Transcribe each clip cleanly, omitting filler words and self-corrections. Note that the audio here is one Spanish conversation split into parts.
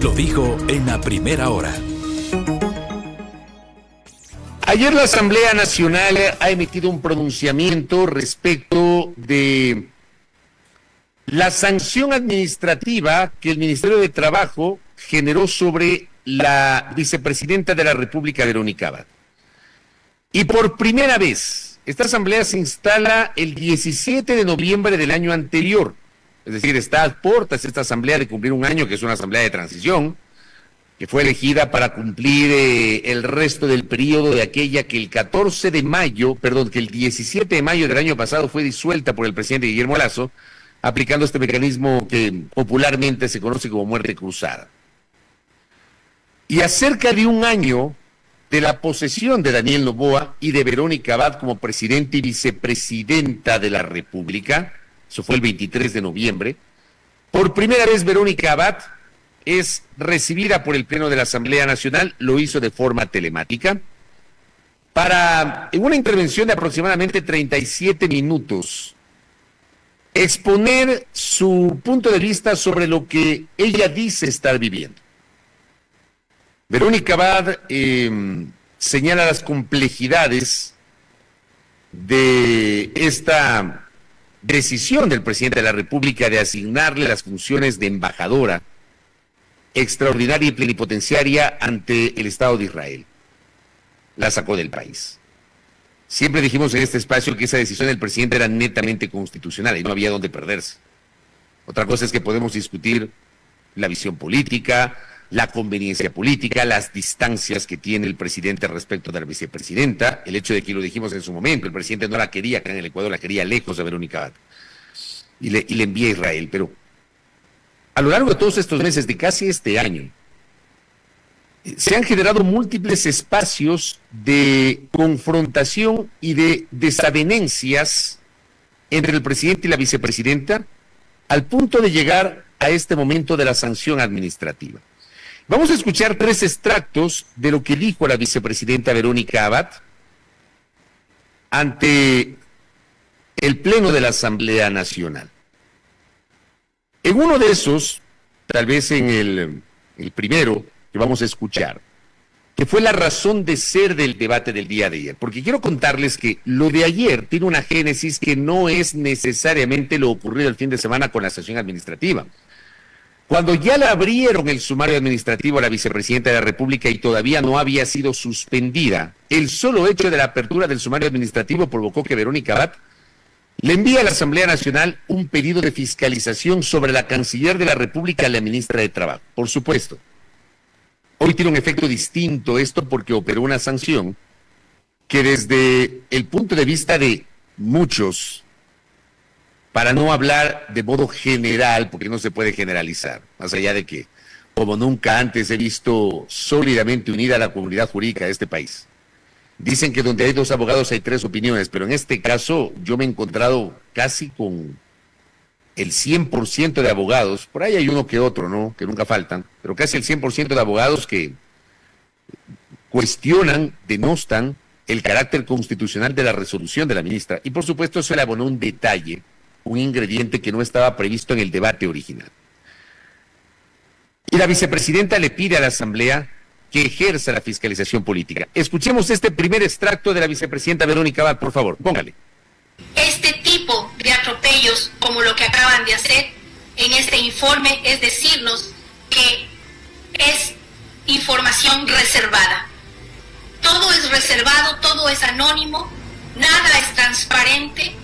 lo dijo en la primera hora. Ayer la Asamblea Nacional ha emitido un pronunciamiento respecto de la sanción administrativa que el Ministerio de Trabajo generó sobre la vicepresidenta de la República, Verónica Abad. Y por primera vez, esta asamblea se instala el 17 de noviembre del año anterior. Es decir, está a puertas esta asamblea de cumplir un año, que es una asamblea de transición, que fue elegida para cumplir el resto del periodo de aquella que el 17 de mayo del año pasado fue disuelta por el presidente Guillermo Lasso, aplicando este mecanismo que popularmente se conoce como muerte cruzada. Y a cerca de un año de la posesión de Daniel Noboa y de Verónica Abad como presidente y vicepresidenta de la República, eso fue el 23 de noviembre, por primera vez Verónica Abad es recibida por el Pleno de la Asamblea Nacional, lo hizo de forma telemática, en una intervención de aproximadamente 37 minutos, exponer su punto de vista sobre lo que ella dice estar viviendo. Verónica Abad señala las complejidades de esta decisión del presidente de la República de asignarle las funciones de embajadora extraordinaria y plenipotenciaria ante el Estado de Israel. La sacó del país. Siempre dijimos en este espacio que esa decisión del presidente era netamente constitucional y no había dónde perderse. Otra cosa es que podemos discutir la visión política, la conveniencia política, las distancias que tiene el presidente respecto de la vicepresidenta, el hecho de que lo dijimos en su momento, el presidente no la quería acá en el Ecuador, la quería lejos de Verónica Abad y le envía a Israel, pero a lo largo de todos estos meses, de casi este año, se han generado múltiples espacios de confrontación y de desavenencias entre el presidente y la vicepresidenta, al punto de llegar a este momento de la sanción administrativa. Vamos a escuchar 3 extractos de lo que dijo la vicepresidenta Verónica Abad ante el Pleno de la Asamblea Nacional. En uno de esos, tal vez en el primero que vamos a escuchar, que fue la razón de ser del debate del día de ayer, porque quiero contarles que lo de ayer tiene una génesis que no es necesariamente lo ocurrido el fin de semana con la sesión administrativa. Cuando ya le abrieron el sumario administrativo a la vicepresidenta de la República y todavía no había sido suspendida, el solo hecho de la apertura del sumario administrativo provocó que Verónica Abad le envía a la Asamblea Nacional un pedido de fiscalización sobre la canciller de la República, la ministra de Trabajo. Por supuesto, hoy tiene un efecto distinto esto porque operó una sanción que desde el punto de vista de muchos, para no hablar de modo general, porque no se puede generalizar, más allá de que como nunca antes he visto sólidamente unida a la comunidad jurídica de este país. Dicen que donde hay 2 abogados hay 3 opiniones, pero en este caso yo me he encontrado casi con el 100% de abogados, por ahí hay uno que otro, ¿no?, que nunca faltan, pero casi el 100% de abogados que cuestionan, denostan el carácter constitucional de la resolución de la ministra, y por supuesto eso le abonó un detalle, un ingrediente que no estaba previsto en el debate original. Y la vicepresidenta le pide a la Asamblea que ejerza la fiscalización política. Escuchemos este primer extracto de la vicepresidenta Verónica Abad, por favor, póngale. Este tipo de atropellos, como lo que acaban de hacer en este informe, es decirnos que es información reservada. Todo es reservado, todo es anónimo, nada es transparente.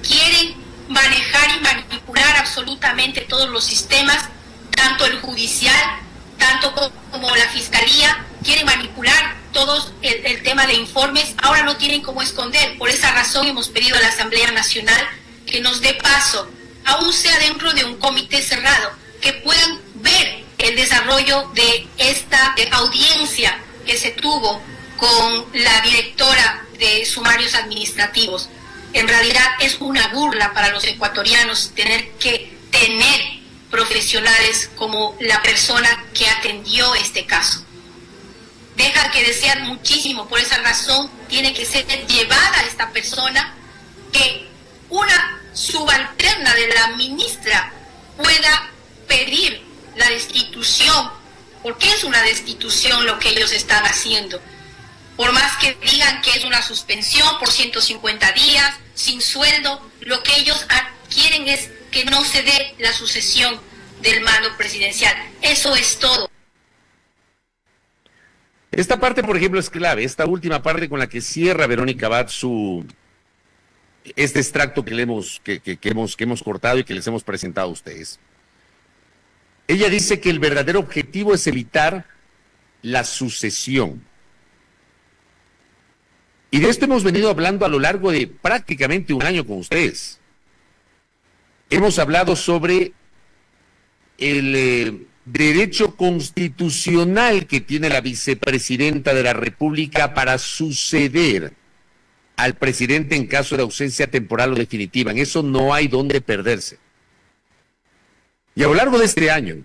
Quieren manejar y manipular absolutamente todos los sistemas, tanto el judicial, tanto como la fiscalía, quieren manipular todo el tema de informes. Ahora no tienen cómo esconder. Por esa razón hemos pedido a la Asamblea Nacional que nos dé paso, aún sea dentro de un comité cerrado, que puedan ver el desarrollo de esta audiencia que se tuvo con la directora de sumarios administrativos. En realidad es una burla para los ecuatorianos tener que tener profesionales como la persona que atendió este caso. Deja que desear muchísimo. Por esa razón tiene que ser llevada esta persona, que una subalterna de la ministra pueda pedir la destitución porque es una destitución lo que ellos están haciendo. Por más que digan que es una suspensión por 150 días, sin sueldo, lo que ellos quieren es que no se dé la sucesión del mando presidencial. Eso es todo. Esta parte, por ejemplo, es clave. Esta última parte con la que cierra Verónica Abad este extracto que hemos cortado y que les hemos presentado a ustedes. Ella dice que el verdadero objetivo es evitar la sucesión. Y de esto hemos venido hablando a lo largo de prácticamente un año con ustedes. Hemos hablado sobre el derecho constitucional que tiene la vicepresidenta de la República para suceder al presidente en caso de ausencia temporal o definitiva. En eso no hay dónde perderse. Y a lo largo de este año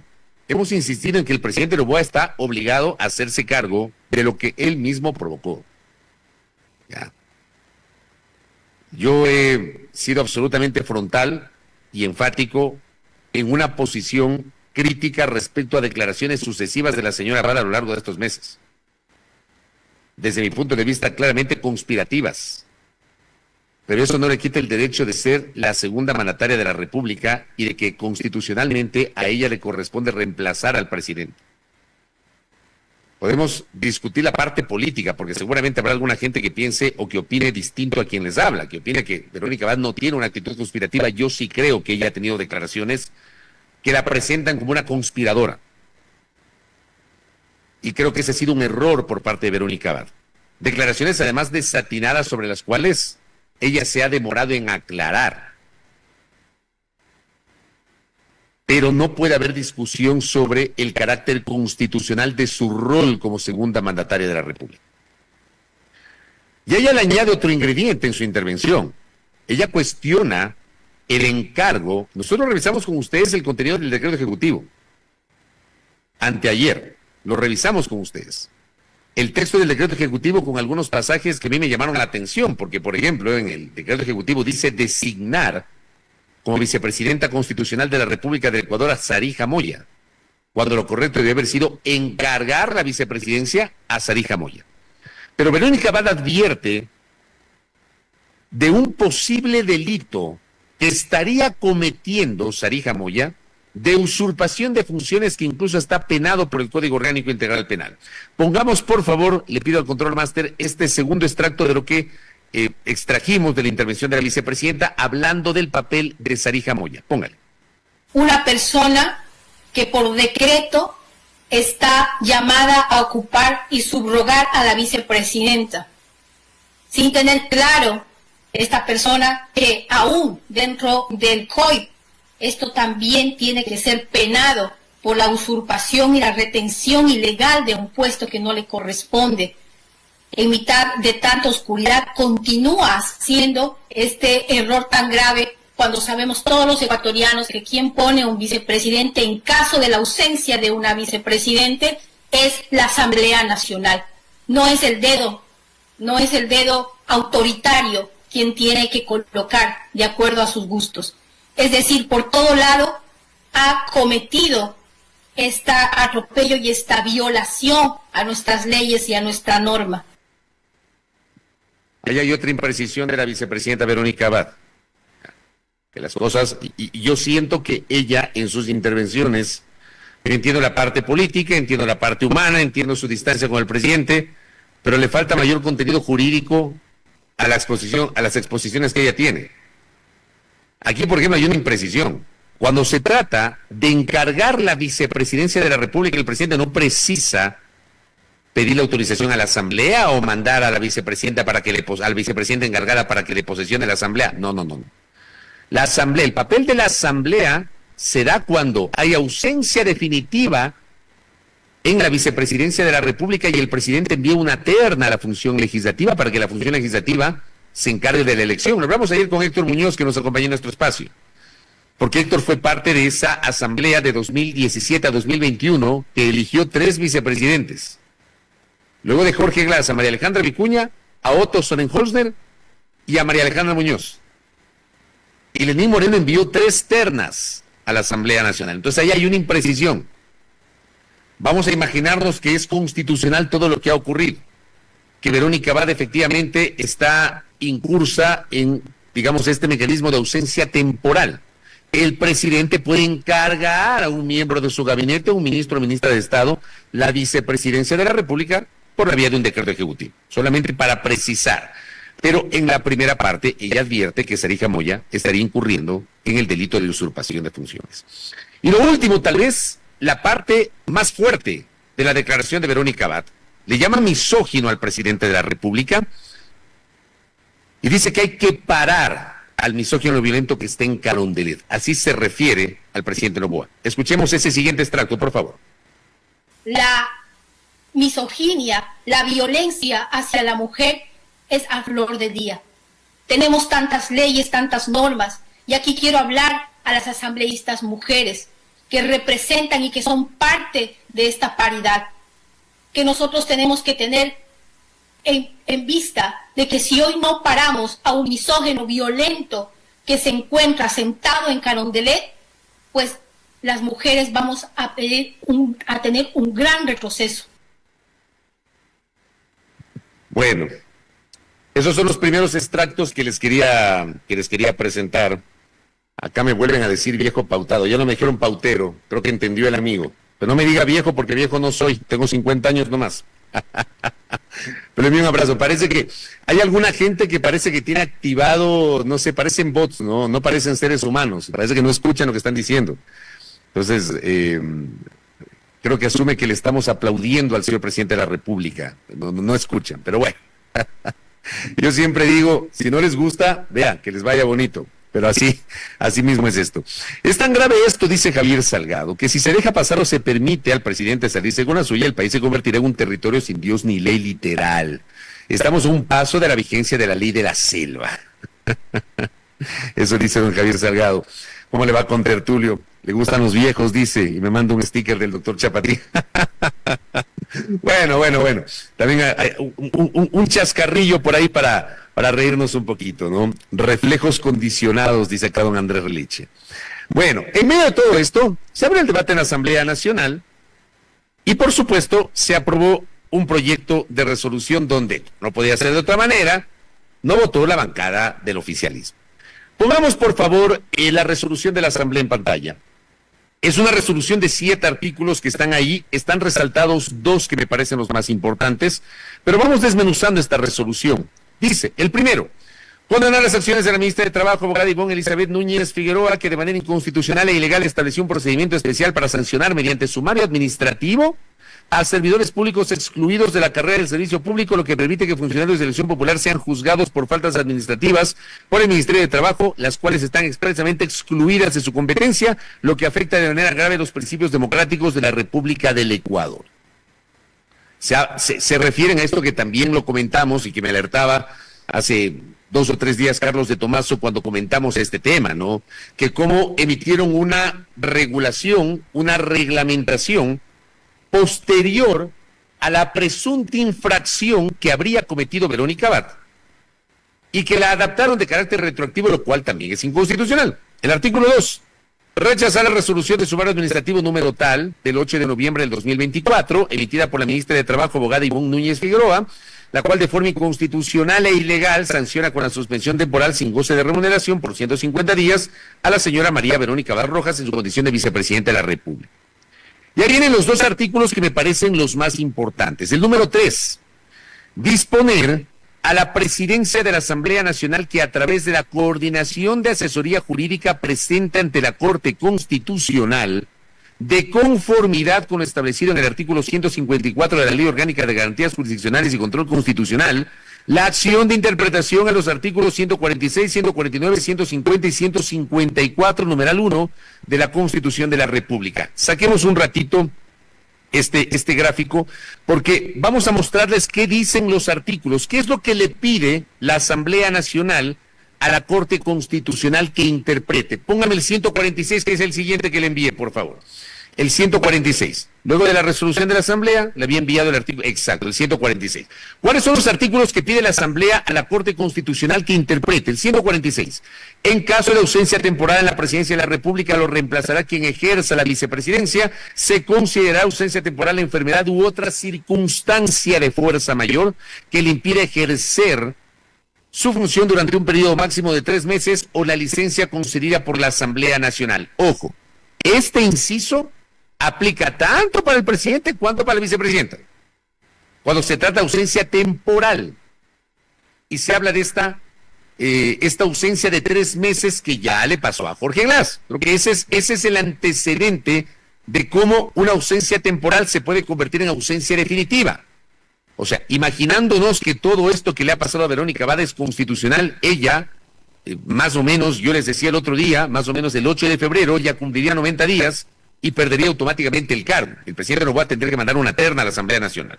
hemos insistido en que el presidente Noboa está obligado a hacerse cargo de lo que él mismo provocó. Ya. Yo he sido absolutamente frontal y enfático en una posición crítica respecto a declaraciones sucesivas de la señora Abad a lo largo de estos meses. Desde mi punto de vista, claramente conspirativas. Pero eso no le quita el derecho de ser la segunda mandataria de la República y de que constitucionalmente a ella le corresponde reemplazar al presidente. Podemos discutir la parte política, porque seguramente habrá alguna gente que piense o que opine distinto a quien les habla, que opine que Verónica Abad no tiene una actitud conspirativa. Yo sí creo que ella ha tenido declaraciones que la presentan como una conspiradora. Y creo que ese ha sido un error por parte de Verónica Abad. Declaraciones además desatinadas sobre las cuales ella se ha demorado en aclarar. Pero no puede haber discusión sobre el carácter constitucional de su rol como segunda mandataria de la República. Y ella le añade otro ingrediente en su intervención. Ella cuestiona el encargo. Nosotros revisamos con ustedes el contenido del decreto ejecutivo. Anteayer lo revisamos con ustedes. El texto del decreto ejecutivo con algunos pasajes que a mí me llamaron la atención, porque, por ejemplo, en el decreto ejecutivo dice designar como vicepresidenta constitucional de la República del Ecuador a Sarija Moya, cuando lo correcto debe haber sido encargar la vicepresidencia a Sarija Moya. Pero Verónica Abad advierte de un posible delito que estaría cometiendo Sarija Moya de usurpación de funciones que incluso está penado por el Código Orgánico Integral Penal. Pongamos, por favor, le pido al Control Master, este segundo extracto de lo que extrajimos de la intervención de la vicepresidenta hablando del papel de Sarija Moya. Póngale. Una persona que por decreto está llamada a ocupar y subrogar a la vicepresidenta, sin tener claro esta persona que aún dentro del COI esto también tiene que ser penado por la usurpación y la retención ilegal de un puesto que no le corresponde. En mitad de tanta oscuridad continúa siendo este error tan grave cuando sabemos todos los ecuatorianos que quien pone un vicepresidente en caso de la ausencia de una vicepresidente es la Asamblea Nacional. No es el dedo autoritario quien tiene que colocar de acuerdo a sus gustos. Es decir, por todo lado ha cometido este atropello y esta violación a nuestras leyes y a nuestra norma. Ahí hay otra imprecisión de la vicepresidenta Verónica Abad. Que las cosas, y yo siento que ella en sus intervenciones, entiendo la parte política, entiendo la parte humana, entiendo su distancia con el presidente, pero le falta mayor contenido jurídico a la exposición, a las exposiciones que ella tiene. Aquí, por ejemplo, hay una imprecisión. Cuando se trata de encargar la vicepresidencia de la República, el presidente no precisa pedir la autorización a la Asamblea o mandar a la vicepresidenta al vicepresidente encargada para que le posesione la Asamblea. No. La Asamblea, el papel de la Asamblea se da cuando hay ausencia definitiva en la vicepresidencia de la República y el presidente envía una terna a la función legislativa para que la función legislativa se encargue de la elección. Lo hablamos ayer con Héctor Muñoz, que nos acompañó en nuestro espacio, porque Héctor fue parte de esa asamblea de 2017 a 2021 que eligió 3 vicepresidentes. Luego de Jorge Glass, a María Alejandra Vicuña, a Otto Sonnenholzner y a María Alejandra Muñoz. Y Lenín Moreno envió 3 ternas a la Asamblea Nacional. Entonces ahí hay una imprecisión. vamos a imaginarnos que es constitucional todo lo que ha ocurrido, que Verónica Abad efectivamente está incursa en, digamos, este mecanismo de ausencia temporal. El presidente puede encargar a un miembro de su gabinete, un ministro o ministra de Estado, la vicepresidencia de la República por la vía de un decreto ejecutivo, solamente para precisar. Pero en la primera parte, ella advierte que Sarija Moya estaría incurriendo en el delito de usurpación de funciones. Y lo último, tal vez, la parte más fuerte de la declaración de Verónica Abad, le llama misógino al presidente de la República y dice que hay que parar al misógino violento que está en Carondelet. Así se refiere al presidente Noboa. Escuchemos ese siguiente extracto, por favor. La misoginia, la violencia hacia la mujer es a flor de día. Tenemos tantas leyes, tantas normas, y aquí quiero hablar a las asambleístas mujeres que representan y que son parte de esta paridad, que nosotros tenemos que tener en vista de que si hoy no paramos a un misógino violento que se encuentra sentado en Carondelet, pues las mujeres vamos a tener un gran retroceso. Bueno, esos son los primeros extractos que les quería presentar. Acá me vuelven a decir viejo pautado. Ya no me dijeron pautero, creo que entendió el amigo. Pero no me diga viejo porque viejo no soy, tengo 50 años nomás. Pero envío un abrazo. Parece que hay alguna gente que parece que tiene activado, no sé, parecen bots, no parecen seres humanos, parece que no escuchan lo que están diciendo. Entonces, creo que asume que le estamos aplaudiendo al señor presidente de la República. No escuchan, pero bueno. Yo siempre digo, si no les gusta, vea, que les vaya bonito. Pero así mismo es esto. Es tan grave esto, dice Javier Salgado, que si se deja pasar o se permite al presidente salir según la suya, el país se convertirá en un territorio sin Dios ni ley literal. Estamos a un paso de la vigencia de la ley de la selva. Eso dice don Javier Salgado. ¿Cómo le va con Tertulio? Le gustan los viejos, dice, y me manda un sticker del doctor Chapatí. Bueno. También hay un chascarrillo por ahí para reírnos un poquito, ¿no? Reflejos condicionados, dice acá don Andrés Reliche. Bueno, en medio de todo esto, se abre el debate en la Asamblea Nacional y, por supuesto, se aprobó un proyecto de resolución donde, no podía ser de otra manera, no votó la bancada del oficialismo. Pongamos, por favor, la resolución de la Asamblea en pantalla. Es una resolución de 7 artículos que están ahí, están resaltados 2 que me parecen los más importantes, pero vamos desmenuzando esta resolución. Dice, el primero, condenar las acciones de la ministra de Trabajo, abogada Ivonne Elizabeth Núñez Figueroa, que de manera inconstitucional e ilegal estableció un procedimiento especial para sancionar mediante sumario administrativo a servidores públicos excluidos de la carrera del servicio público, lo que permite que funcionarios de elección popular sean juzgados por faltas administrativas por el Ministerio de Trabajo, las cuales están expresamente excluidas de su competencia, lo que afecta de manera grave los principios democráticos de la República del Ecuador. Se refieren a esto que también lo comentamos y que me alertaba hace 2 o 3 días Carlos de Tomaso cuando comentamos este tema, ¿no? Que cómo emitieron una regulación, una reglamentación posterior a la presunta infracción que habría cometido Verónica Abad y que la adaptaron de carácter retroactivo, lo cual también es inconstitucional. El artículo 2, rechazar la resolución de sumario administrativo número tal del 8 de noviembre del 2024, emitida por la ministra de Trabajo, abogada Ivonne Núñez Figueroa, la cual de forma inconstitucional e ilegal sanciona con la suspensión temporal sin goce de remuneración por 150 días a la señora María Verónica Abad Rojas en su condición de vicepresidenta de la República. Ya vienen los 2 artículos que me parecen los más importantes. El número 3, disponer a la presidencia de la Asamblea Nacional que a través de la coordinación de asesoría jurídica presente ante la Corte Constitucional, de conformidad con lo establecido en el artículo 154 de la Ley Orgánica de Garantías Jurisdiccionales y Control Constitucional, la acción de interpretación a los artículos 146, 149, 150 y 154, numeral 1, de la Constitución de la República. Saquemos un ratito este gráfico, porque vamos a mostrarles qué dicen los artículos, qué es lo que le pide la Asamblea Nacional a la Corte Constitucional que interprete. Póngame el 146, que es el siguiente que le envié, por favor. El 146. Luego de la resolución de la Asamblea, le había enviado el artículo, exacto, el 146. ¿Cuáles son los artículos que pide la Asamblea a la Corte Constitucional que interprete? El 146. En caso de ausencia temporal en la Presidencia de la República, lo reemplazará quien ejerza la vicepresidencia. Se considerará ausencia temporal, enfermedad u otra circunstancia de fuerza mayor que le impida ejercer su función durante un periodo máximo de 3 meses o la licencia concedida por la Asamblea Nacional. Ojo, este inciso aplica tanto para el presidente cuanto para la vicepresidenta. Cuando se trata de ausencia temporal y se habla de esta ausencia de 3 meses que ya le pasó a Jorge Glass. Creo que ese es el antecedente de cómo una ausencia temporal se puede convertir en ausencia definitiva. O sea, imaginándonos que todo esto que le ha pasado a Verónica Abad es constitucional, ella, más o menos, yo les decía el otro día, más o menos el 8 de febrero, ya cumpliría 90 días y perdería automáticamente el cargo. El presidente no va a tener que mandar una terna a la Asamblea Nacional.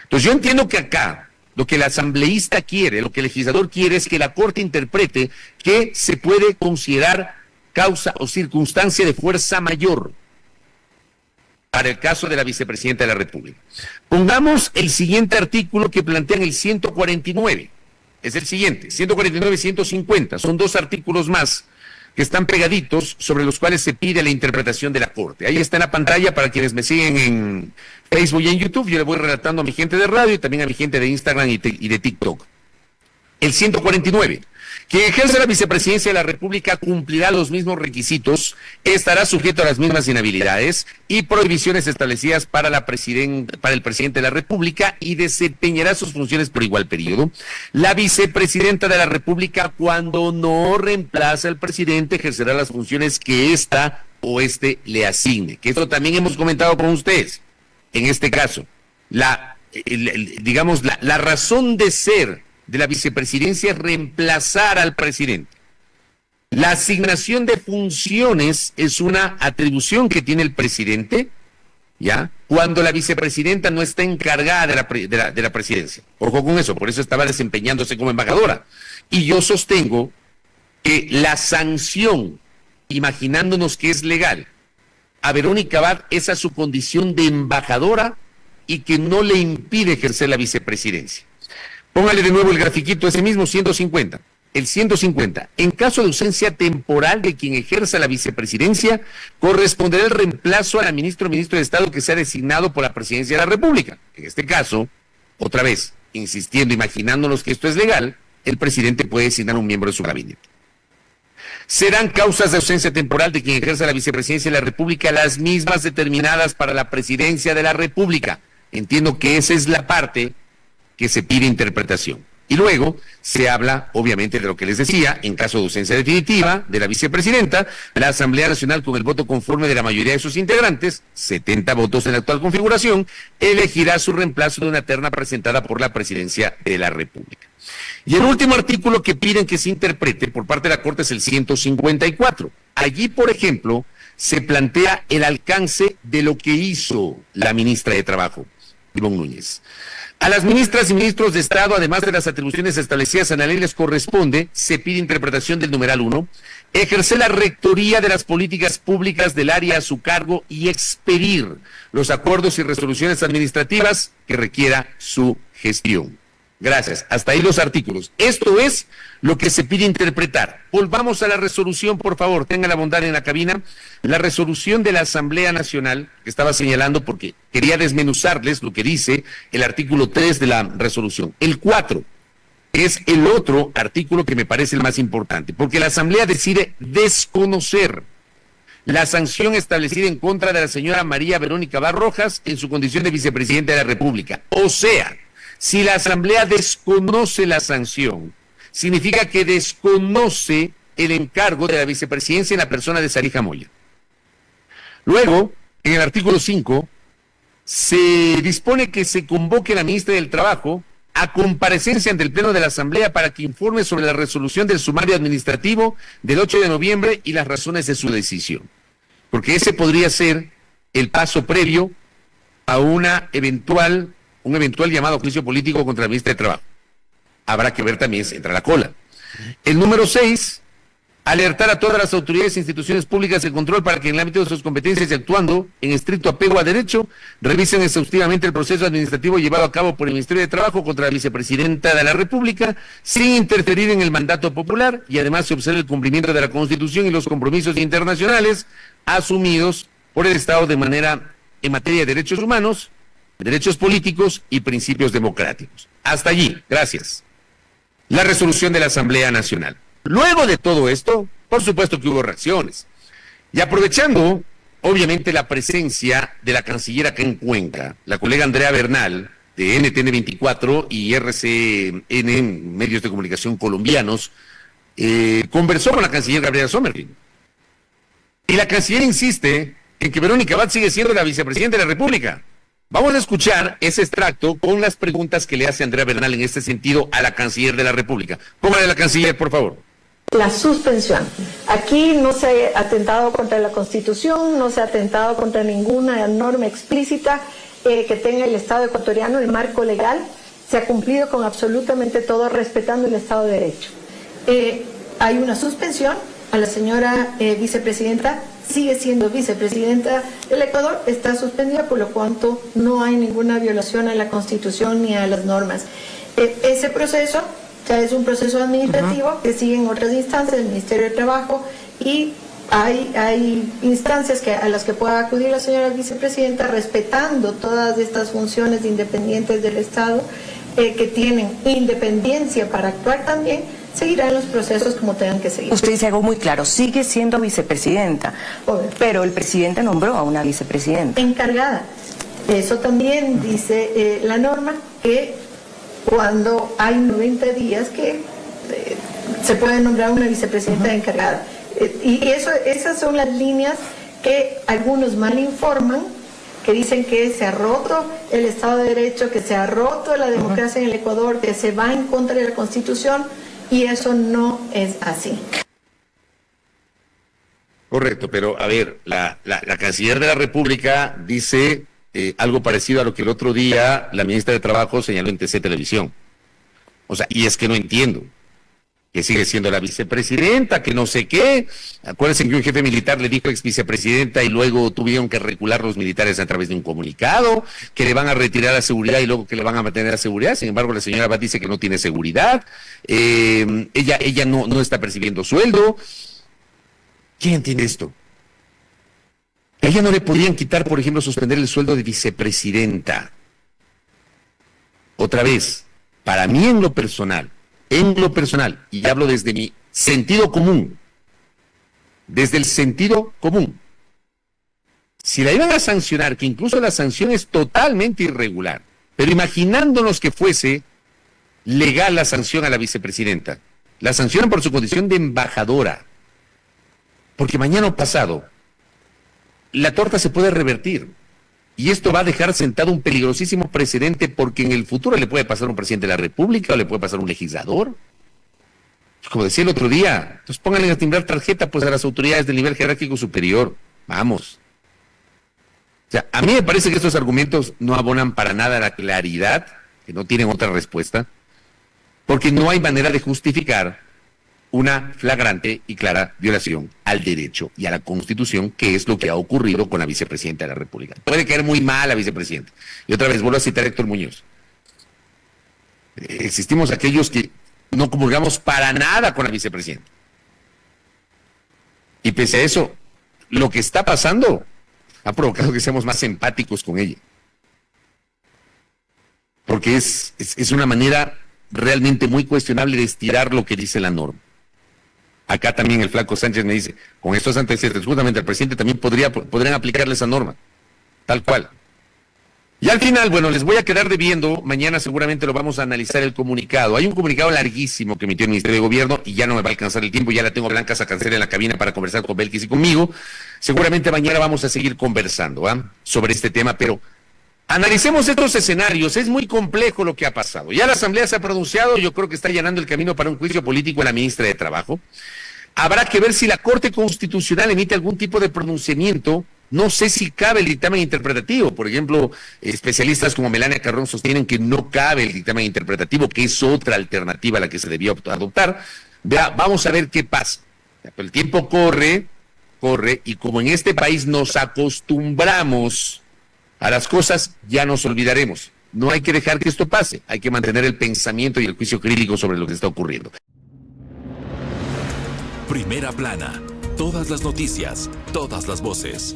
Entonces yo entiendo que acá, lo que el asambleísta quiere, lo que el legislador quiere es que la Corte interprete que se puede considerar causa o circunstancia de fuerza mayor para el caso de la vicepresidenta de la República. Pongamos el siguiente artículo que plantean el 149. Es el siguiente, 149 y 150. Son 2 artículos más que están pegaditos sobre los cuales se pide la interpretación de la Corte. Ahí está en la pantalla para quienes me siguen en Facebook y en YouTube. Yo le voy relatando a mi gente de radio y también a mi gente de Instagram y de TikTok. El 149. Quien ejerce la vicepresidencia de la República cumplirá los mismos requisitos, estará sujeto a las mismas inhabilidades y prohibiciones establecidas para el presidente de la República y desempeñará sus funciones por igual periodo. La vicepresidenta de la República, cuando no reemplaza al presidente, ejercerá las funciones que ésta o éste le asigne. Que esto también hemos comentado con ustedes. En este caso, la razón de ser de la vicepresidencia es reemplazar al presidente. La asignación de funciones es una atribución que tiene el presidente, ¿ya? Cuando la vicepresidenta no está encargada de la presidencia. Ojo con eso, por eso estaba desempeñándose como embajadora. Y yo sostengo que la sanción, imaginándonos que es legal, a Verónica Abad es a su condición de embajadora y que no le impide ejercer la vicepresidencia. Póngale de nuevo el grafiquito ese mismo 150. El 150. En caso de ausencia temporal de quien ejerza la vicepresidencia, corresponderá el reemplazo a la ministra o ministro de Estado que sea designado por la Presidencia de la República. En este caso, otra vez, insistiendo, imaginándonos que esto es legal, el presidente puede designar un miembro de su gabinete. Serán causas de ausencia temporal de quien ejerza la vicepresidencia de la República las mismas determinadas para la Presidencia de la República. Entiendo que esa es la parte que se pide interpretación. Y luego se habla, obviamente, de lo que les decía, en caso de ausencia definitiva de la vicepresidenta, la Asamblea Nacional, con el voto conforme de la mayoría de sus integrantes, 70 votos en la actual configuración, elegirá su reemplazo de una terna presentada por la Presidencia de la República. Y el último artículo que piden que se interprete por parte de la Corte es el 154. Allí, por ejemplo, se plantea el alcance de lo que hizo la ministra de Trabajo, Ivonne Núñez. A las ministras y ministros de Estado, además de las atribuciones establecidas en la ley, les corresponde, se pide interpretación del numeral 1, ejercer la rectoría de las políticas públicas del área a su cargo y expedir los acuerdos y resoluciones administrativas que requiera su gestión. Gracias. Hasta ahí los artículos. Esto es lo que se pide interpretar. Volvamos a la resolución, por favor. Tenga la bondad en la cabina. La resolución de la Asamblea Nacional, que estaba señalando porque quería desmenuzarles lo que dice el artículo 3 de la resolución. El 4 es el otro artículo que me parece el más importante, porque la Asamblea decide desconocer la sanción establecida en contra de la señora María Verónica Abad Rojas en su condición de vicepresidenta de la República. O sea, si la Asamblea desconoce la sanción, significa que desconoce el encargo de la vicepresidencia en la persona de Sarija Moya. Luego, en el artículo 5, se dispone que se convoque a la ministra del Trabajo a comparecencia ante el Pleno de la Asamblea para que informe sobre la resolución del sumario administrativo del 8 de noviembre y las razones de su decisión. Porque ese podría ser el paso previo a un eventual llamado a juicio político contra la ministra de Trabajo. Habrá que ver también si entra la cola. El número 6 alertar a todas las autoridades e instituciones públicas de control para que en el ámbito de sus competencias y actuando en estricto apego a derecho, revisen exhaustivamente el proceso administrativo llevado a cabo por el Ministerio de Trabajo contra la vicepresidenta de la República, sin interferir en el mandato popular, y además se observe el cumplimiento de la Constitución y los compromisos internacionales asumidos por el Estado en materia de derechos humanos, derechos políticos y principios democráticos. Hasta allí, gracias. La resolución de la Asamblea Nacional. Luego de todo esto, por supuesto que hubo reacciones. Y aprovechando, obviamente, la presencia de la canciller acá en Cuenca, la colega Andrea Bernal, de NTN 24 y RCN, medios de comunicación colombianos, conversó con la canciller Gabriela Sommerfeld. Y la canciller insiste en que Verónica Abad sigue siendo la vicepresidenta de la República. Vamos a escuchar ese extracto con las preguntas que le hace Andrea Bernal en este sentido a la canciller de la República. Póngale a la canciller, por favor. La suspensión. Aquí no se ha atentado contra la Constitución, no se ha atentado contra ninguna norma explícita que tenga el Estado ecuatoriano, el marco legal. Se ha cumplido con absolutamente todo, respetando el Estado de Derecho. Hay una suspensión a la señora vicepresidenta, sigue siendo vicepresidenta del Ecuador, está suspendida, por lo cuanto no hay ninguna violación a la Constitución ni a las normas. Ese proceso ya es un proceso administrativo que siguen otras instancias, el Ministerio de Trabajo, y hay instancias a las que pueda acudir la señora vicepresidenta, respetando todas estas funciones independientes del Estado, que tienen independencia para actuar también. Seguirán los procesos como tengan que seguir. Usted dice algo muy claro, sigue siendo vicepresidenta, pero el presidente nombró a una vicepresidenta. Encargada. Eso también dice la norma, que cuando hay 90 días que se puede nombrar una vicepresidenta encargada. Y esas son las líneas que algunos mal informan, que dicen que se ha roto el Estado de Derecho, que se ha roto la democracia en el Ecuador, que se va en contra de la Constitución, y eso no es así. Correcto, pero a ver, la canciller de la República dice algo parecido a lo que el otro día la ministra de Trabajo señaló en TC Televisión. O sea, y es que no entiendo. Que sigue siendo la vicepresidenta, que no sé qué. Acuérdense que un jefe militar le dijo ex vicepresidenta y luego tuvieron que recular los militares a través de un comunicado, que le van a retirar la seguridad y luego que le van a mantener la seguridad. Sin embargo, la señora Abad dice que no tiene seguridad. Ella no está percibiendo sueldo. ¿Quién entiende esto? A ella no le podrían quitar, por ejemplo, suspender el sueldo de vicepresidenta. Otra vez, para mí en lo personal, y hablo desde mi sentido común, desde el sentido común, si la iban a sancionar, que incluso la sanción es totalmente irregular, pero imaginándonos que fuese legal la sanción a la vicepresidenta, la sancionan por su condición de embajadora, porque mañana o pasado la torta se puede revertir. Y esto va a dejar sentado un peligrosísimo precedente, porque en el futuro le puede pasar a un presidente de la República o le puede pasar a un legislador. Como decía el otro día, entonces pónganle a timbrar tarjeta pues a las autoridades del nivel jerárquico superior. Vamos. O sea, a mí me parece que estos argumentos no abonan para nada a la claridad, que no tienen otra respuesta, porque no hay manera de justificar una flagrante y clara violación al derecho y a la Constitución, que es lo que ha ocurrido con la vicepresidenta de la República. Puede caer muy mal la vicepresidenta. Y otra vez vuelvo a citar a Héctor Muñoz. Existimos aquellos que no comulgamos para nada con la vicepresidenta. Y pese a eso, lo que está pasando ha provocado que seamos más empáticos con ella. Porque es una manera realmente muy cuestionable de estirar lo que dice la norma. Acá también el flaco Sánchez me dice, con estos antecedentes, justamente el presidente también podrían aplicarle esa norma, tal cual. Y al final, bueno, les voy a quedar debiendo, mañana seguramente lo vamos a analizar el comunicado. Hay un comunicado larguísimo que emitió el Ministerio de Gobierno y ya no me va a alcanzar el tiempo, ya la tengo a Blanca Sacancera en la cabina para conversar con Belkis y conmigo. Seguramente mañana vamos a seguir conversando sobre este tema, pero analicemos estos escenarios. Es muy complejo lo que ha pasado. Ya la Asamblea se ha pronunciado, yo creo que está allanando el camino para un juicio político a la ministra de Trabajo. Habrá que ver si la Corte Constitucional emite algún tipo de pronunciamiento. No sé si cabe el dictamen interpretativo. Por ejemplo, especialistas como Melania Carrón sostienen que no cabe el dictamen interpretativo, que es otra alternativa a la que se debió adoptar. Vamos a ver qué pasa. Pero el tiempo corre, y como en este país nos acostumbramos a las cosas, ya nos olvidaremos. No hay que dejar que esto pase, hay que mantener el pensamiento y el juicio crítico sobre lo que está ocurriendo. Primera plana, todas las noticias, todas las voces.